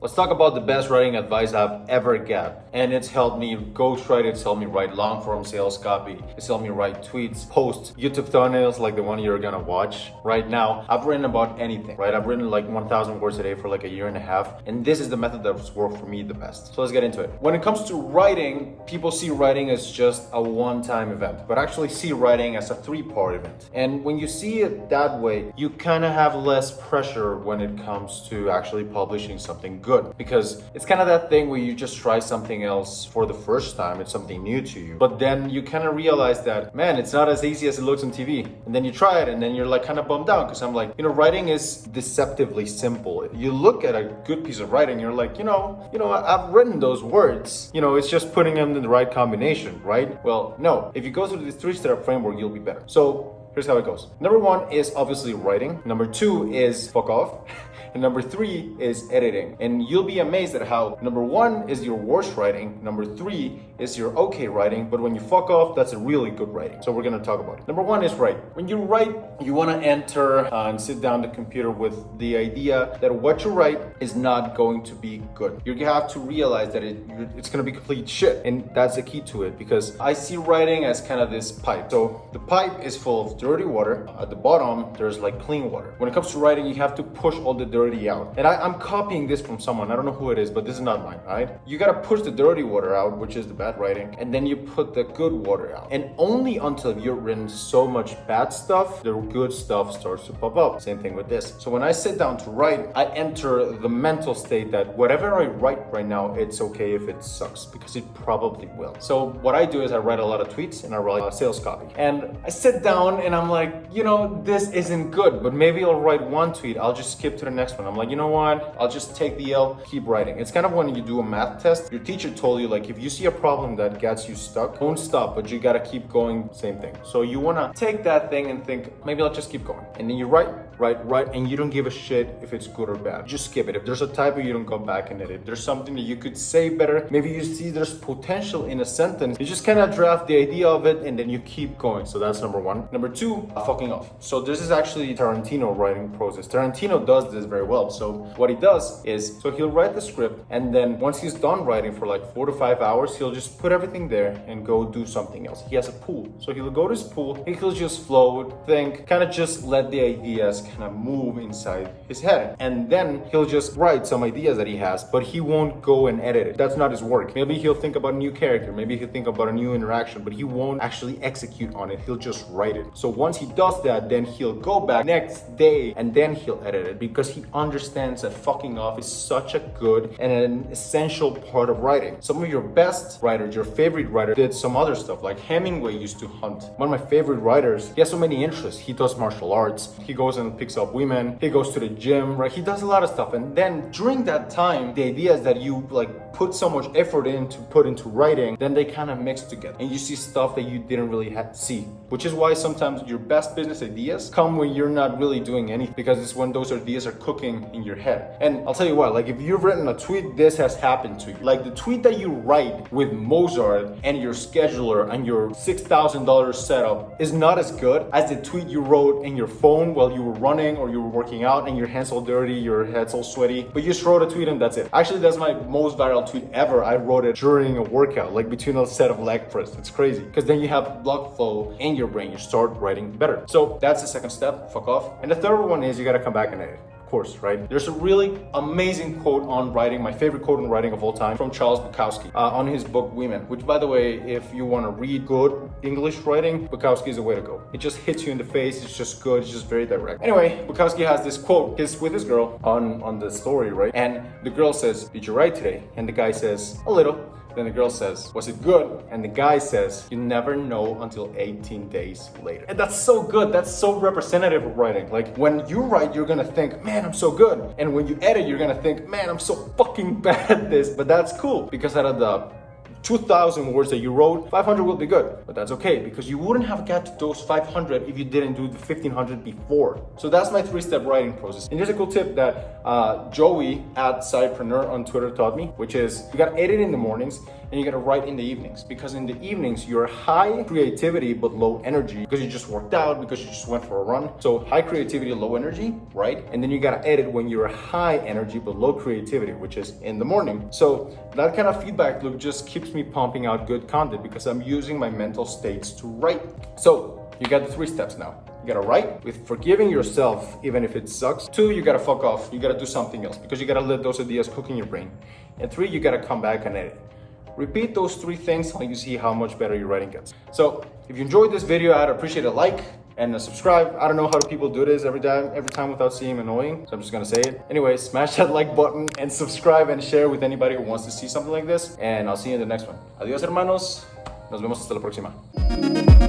Let's talk about the best writing advice I've ever got. And it's helped me ghostwrite, it's helped me write long form sales copy, it's helped me write tweets, posts, YouTube thumbnails like the one you're gonna watch right now. I've written about anything, right? I've written like 1,000 words a day for like a year and a half. And this is the method that's worked for me the best. So let's get into it. When it comes to writing, people see writing as just a one-time event, but actually see writing as a three-part event. And when you see it that way, you kind of have less pressure when it comes to actually publishing something good. Because it's kind of that thing where you just try something else for the first time, it's something new to you. But then you kind of realize that, man, it's not as easy as it looks on TV. And then you try it and then you're like kind of bummed out because I'm like, writing is deceptively simple. You look at a good piece of writing, you're like, I've written those words. It's just putting them in the right combination, right? Well, no. If you go through this three-step framework, you'll be better. So here's how it goes. Number one is obviously writing. Number two is fuck off. And number three is editing. And you'll be amazed at how number one is your worst writing. Number three is your okay writing. But when you fuck off, that's a really good writing. So we're gonna talk about it. Number one is write. When you write, you wanna enter and sit down the computer with the idea that what you write is not going to be good. You have to realize that it's gonna be complete shit. And that's the key to it, because I see writing as kind of this pipe. So the pipe is full of dirty water. At the bottom, there's like clean water. When it comes to writing, you have to push all the dirty out. And I'm copying this from someone. I don't know who it is, but this is not mine, right? You gotta push the dirty water out, which is the bad writing, and then you put the good water out. And only until you've written so much bad stuff, the good stuff starts to pop up. Same thing with this. So when I sit down to write, I enter the mental state that whatever I write right now, it's okay if it sucks, because it probably will. So what I do is I write a lot of tweets and I write sales copy. And I sit down and I'm like, this isn't good, but maybe I'll write one tweet. I'll just skip to the next one. I'm like, you know what? I'll just take the L, keep writing. It's kind of when you do a math test, your teacher told you, like, if you see a problem that gets you stuck, don't stop, but you gotta keep going, same thing. So you wanna take that thing and think, maybe I'll just keep going. And then you write, and you don't give a shit if it's good or bad. Just skip it. If there's a typo, you don't go back and edit. If there's something that you could say better, maybe you see there's potential in a sentence, you just kind of draft the idea of it and then you keep going. So that's number one. Number two, fucking off. So this is actually Tarantino writing process. Tarantino does this very well. So what he does is, he'll write the script, and then once he's done writing for like 4 to 5 hours, he'll just put everything there and go do something else. He has a pool. So he'll go to his pool and he'll just float, think, kind of just let the ideas kind of move inside his head. And then he'll just write some ideas that he has, but he won't go and edit it. That's not his work. Maybe he'll think about a new character, maybe he'll think about a new interaction, but he won't actually execute on it. He'll just write it. So once he does that, then he'll go back next day and then he'll edit it, because he understands that fucking off is such a good and an essential part of writing. Some of your best writers, your favorite writer, did some other stuff. Like Hemingway used to hunt. One of my favorite writers, he has so many interests. He does martial arts, he goes and picks up women, he goes to the gym, right? He does a lot of stuff. And then during that time, the ideas that you put so much effort into writing, then they kind of mix together. And you see stuff that you didn't really have to see. Which is why sometimes your best business ideas come when you're not really doing anything, because it's when those ideas are cooking in your head. And I'll tell you what, if you've written a tweet, this has happened to you. Like the tweet that you write with Mozart and your scheduler and your $6,000 setup is not as good as the tweet you wrote in your phone while you were running or you were working out and your hands all dirty, your head's all sweaty, but you just wrote a tweet and that's it. Actually, that's my most viral tweet ever. I wrote it during a workout, between a set of leg press. It's crazy, because then you have blood flow in your brain. You start writing better. So that's the second step, fuck off. And the third one is you gotta come back and edit. Course, right? There's a really amazing quote on writing, my favorite quote on writing of all time, from Charles Bukowski on his book Women, which, by the way, if you want to read good English writing, Bukowski is the way to go. It just hits you in the face. It's just good. It's just very direct. Anyway, Bukowski has this quote. He's with his girl on the story, right? And the girl says, "Did you write today?" And the guy says, "A little." Then the girl says, "Was it good?" And the guy says, "You never know until 18 days later." And that's so good. That's so representative of writing. When you write, you're gonna think, "Man, I'm so good." And when you edit, you're gonna think, "Man, I'm so fucking bad at this." But that's cool, because out of the 2,000 words that you wrote, 500 will be good, but that's okay because you wouldn't have got to those 500 if you didn't do the 1,500 before. So that's my 3-step writing process. And here's a cool tip that Joey at Sidepreneur on Twitter taught me, which is you gotta edit in the mornings and you gotta write in the evenings, because in the evenings you're high creativity but low energy because you just worked out, because you just went for a run. So high creativity, low energy, right? And then you gotta edit when you're high energy but low creativity, which is in the morning. So that kind of feedback loop just keeps me pumping out good content because I'm using my mental states to write. So you got the 3 steps now. You gotta write with forgiving yourself even if it sucks. 2, you gotta fuck off. You gotta do something else because you gotta let those ideas cook in your brain. And 3, you gotta come back and edit. Repeat those 3 things until you see how much better your writing gets. So if you enjoyed this video, I'd appreciate a like and a subscribe. I don't know how do people do this every time without seeming annoying, so I'm just gonna say it. Anyway, smash that like button and subscribe and share with anybody who wants to see something like this. And I'll see you in the next one. Adios, hermanos. Nos vemos hasta la próxima.